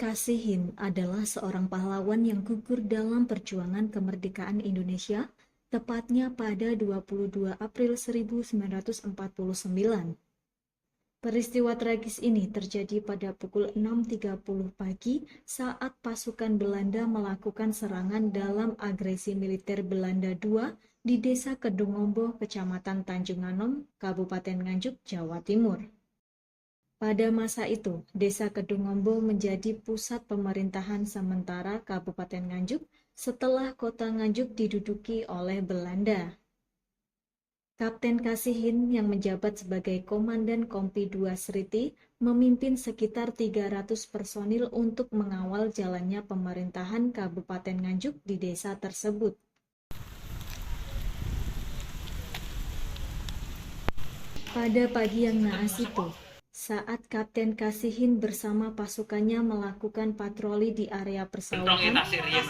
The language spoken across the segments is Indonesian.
Kasihin adalah seorang pahlawan yang gugur dalam perjuangan kemerdekaan Indonesia, tepatnya pada 22 April 1949. Peristiwa tragis ini terjadi pada pukul 6.30 pagi saat pasukan Belanda melakukan serangan dalam agresi militer Belanda II di Desa Kedungombo, Kecamatan Tanjung Anom, Kabupaten Nganjuk, Jawa Timur. Pada masa itu, Desa Kedungombo menjadi pusat pemerintahan sementara Kabupaten Nganjuk setelah kota Nganjuk diduduki oleh Belanda. Kapten Kasihin yang menjabat sebagai Komandan Kompi 2 Sriti memimpin sekitar 300 personil untuk mengawal jalannya pemerintahan Kabupaten Nganjuk di desa tersebut. Pada pagi yang naas itu, saat Kapten Kasihin bersama pasukannya melakukan patroli di area persawahan,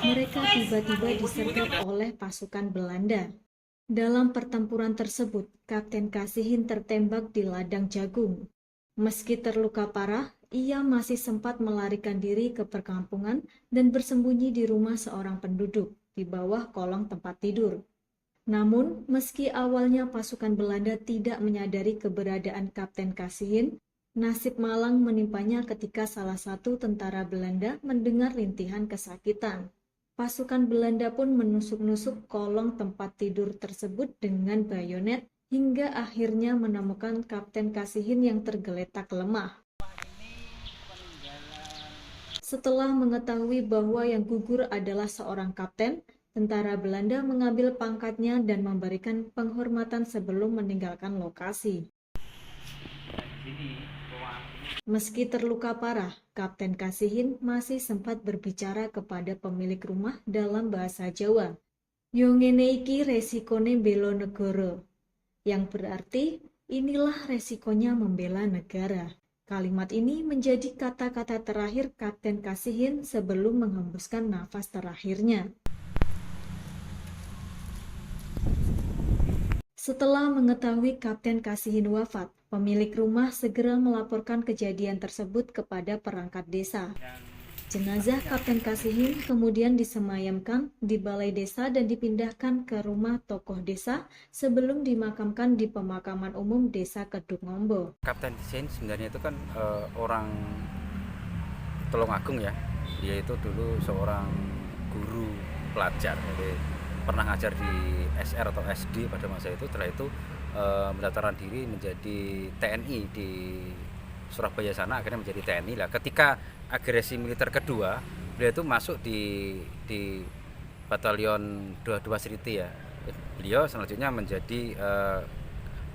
mereka tiba-tiba disergap oleh pasukan Belanda. Dalam pertempuran tersebut, Kapten Kasihin tertembak di ladang jagung. Meski terluka parah, ia masih sempat melarikan diri ke perkampungan dan bersembunyi di rumah seorang penduduk di bawah kolong tempat tidur. Namun, meski awalnya pasukan Belanda tidak menyadari keberadaan Kapten Kasihin, nasib malang menimpanya ketika salah satu tentara Belanda mendengar rintihan kesakitan. Pasukan Belanda pun menusuk-nusuk kolong tempat tidur tersebut dengan bayonet hingga akhirnya menemukan Kapten Kasihin yang tergeletak lemah. Setelah mengetahui bahwa yang gugur adalah seorang kapten, tentara Belanda mengambil pangkatnya dan memberikan penghormatan sebelum meninggalkan lokasi. Meski terluka parah, Kapten Kasihin masih sempat berbicara kepada pemilik rumah dalam bahasa Jawa. Yo ngene iki resikone bela negara, yang berarti inilah resikonya membela negara. Kalimat ini menjadi kata-kata terakhir Kapten Kasihin sebelum menghembuskan nafas terakhirnya. Setelah mengetahui Kapten Kasihin wafat, pemilik rumah segera melaporkan kejadian tersebut kepada perangkat desa. Jenazah Kapten Kasihin kemudian disemayamkan di balai desa dan dipindahkan ke rumah tokoh desa sebelum dimakamkan di pemakaman umum Desa Kedungombo. Kapten Kasihin sebenarnya itu kan orang Tulungagung ya. Dia itu dulu seorang guru pelajar, jadi pernah ngajar di SR atau SD pada masa itu. Setelah itu mendaftarkan diri menjadi TNI di Surabaya sana, akhirnya menjadi TNI lah. Ketika agresi militer kedua, beliau itu masuk di Batalion 22 Sriti ya. Beliau selanjutnya menjadi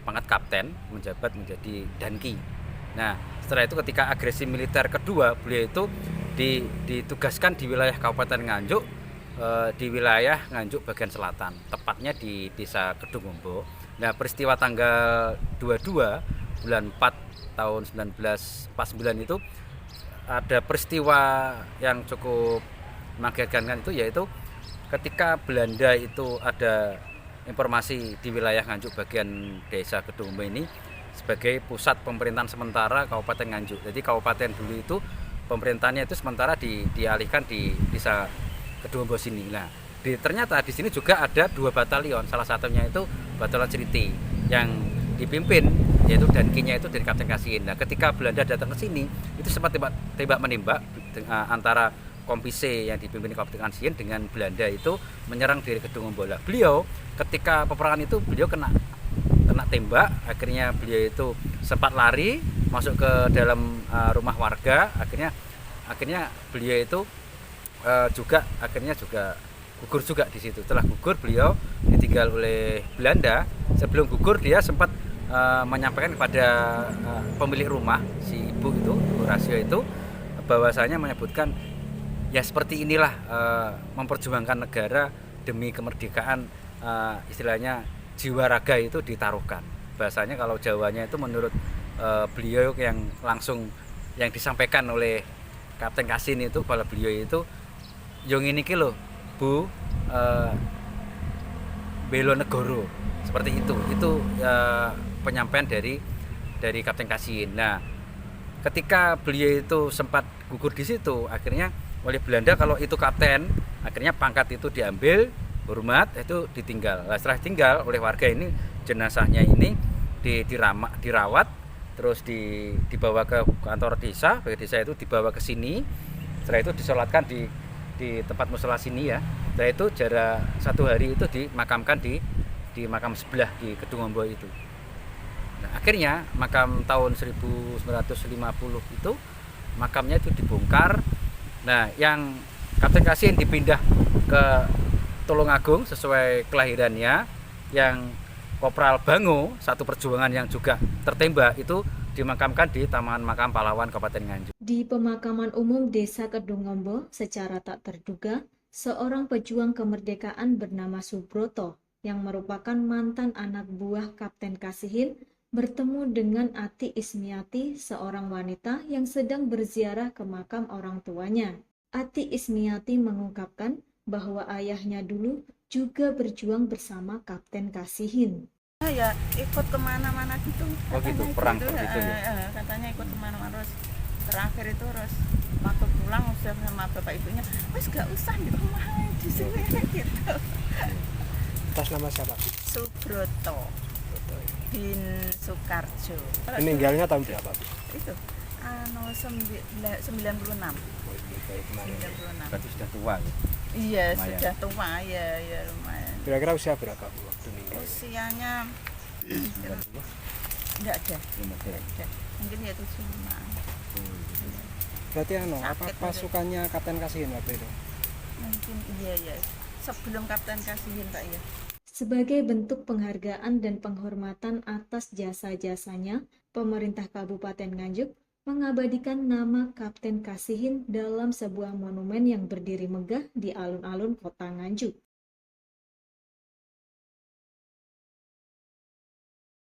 pangkat kapten, menjabat menjadi danki. Nah, setelah itu ketika agresi militer kedua, beliau itu ditugaskan di wilayah Kabupaten Nganjuk, di wilayah Nganjuk bagian selatan, tepatnya di Desa Kedungombo. Nah, peristiwa tanggal 22 bulan 4 tahun 1949 itu ada peristiwa yang cukup mengagetkan itu, yaitu ketika Belanda itu ada informasi di wilayah Nganjuk bagian Desa Kedungombo ini sebagai pusat pemerintahan sementara Kabupaten Nganjuk. Jadi kabupaten dulu itu pemerintahnya itu sementara dialihkan di Desa Kedungombo sini. Nah, ternyata di sini juga ada 2 batalion, salah satunya itu Batalion Sriti yang dipimpin yaitu dankinya itu dari Kapten Kasihin. Nah, ketika Belanda datang ke sini, itu sempat tembak menembak antara Kompi C yang dipimpin Kapten Kasihin dengan Belanda itu menyerang dari Kedungombo. Beliau ketika peperangan itu beliau kena tembak, akhirnya beliau itu sempat lari masuk ke dalam rumah warga. Akhirnya beliau itu juga gugur juga di situ. Setelah gugur, beliau ditinggal oleh Belanda. Sebelum gugur, dia sempat menyampaikan kepada pemilik rumah, si ibu itu, Ibu Rasio itu, bahwasanya menyebutkan ya seperti inilah memperjuangkan negara demi kemerdekaan, istilahnya jiwa raga itu ditaruhkan. Bahasanya kalau Jawanya itu menurut beliau yang langsung yang disampaikan oleh Kapten Kasihin itu kepada beliau itu, yang ini kilo Bu, belo negoro, seperti itu penyampaian dari Kapten Kasihin. Nah, ketika beliau itu sempat gugur di situ, akhirnya oleh Belanda kalau itu kapten, akhirnya pangkat itu diambil, hormat itu ditinggal. Nah, setelah tinggal oleh warga ini, jenazahnya ini dirawat, terus dibawa ke kantor desa, desa itu dibawa ke sini. Setelah itu disolatkan di tempat musala sini ya. Setelah itu jarak 1 hari itu dimakamkan di makam sebelah di Kedungombo itu. Nah, akhirnya makam tahun 1950 itu makamnya itu dibongkar. Nah, yang Kapten Kasihin dipindah ke Tulungagung sesuai kelahirannya. Yang Kopral Bango, satu perjuangan yang juga tertembak, itu dimakamkan di Taman Makam Pahlawan Kabupaten Nganjuk. Di pemakaman umum Desa Kedungombo, secara tak terduga, seorang pejuang kemerdekaan bernama Subroto, yang merupakan mantan anak buah Kapten Kasihin, bertemu dengan Ati Ismiati, seorang wanita yang sedang berziarah ke makam orang tuanya. Ati Ismiati mengungkapkan bahwa ayahnya dulu juga berjuang bersama Kapten Kasihin. Ya ikut kemana-mana gitu. Oh gitu, perang begitu ya? Katanya ikut kemana-mana, terus terakhir itu terus waktu pulang udah sama bapak ibunya, wes gak usah di rumah di sini gitu. Atas nama siapa? Subroto bin Soekarjo. Meninggalnya tahun berapa? Itu 96. Berarti sudah tua ya? Iya, Lumayan. sudah tua ya lumayan. Kira-kira usia berapa Bu waktu meninggal? Usianya enggak ada. Mungkin ya 75. Berarti apa Sakit pasukannya Kapten Kasihin waktu itu? Mungkin iya. Sebelum Kapten Kasihin Pak ya. Sebagai bentuk penghargaan dan penghormatan atas jasa-jasanya, pemerintah Kabupaten Nganjuk mengabadikan nama Kapten Kasihin dalam sebuah monumen yang berdiri megah di alun-alun kota Nganjuk.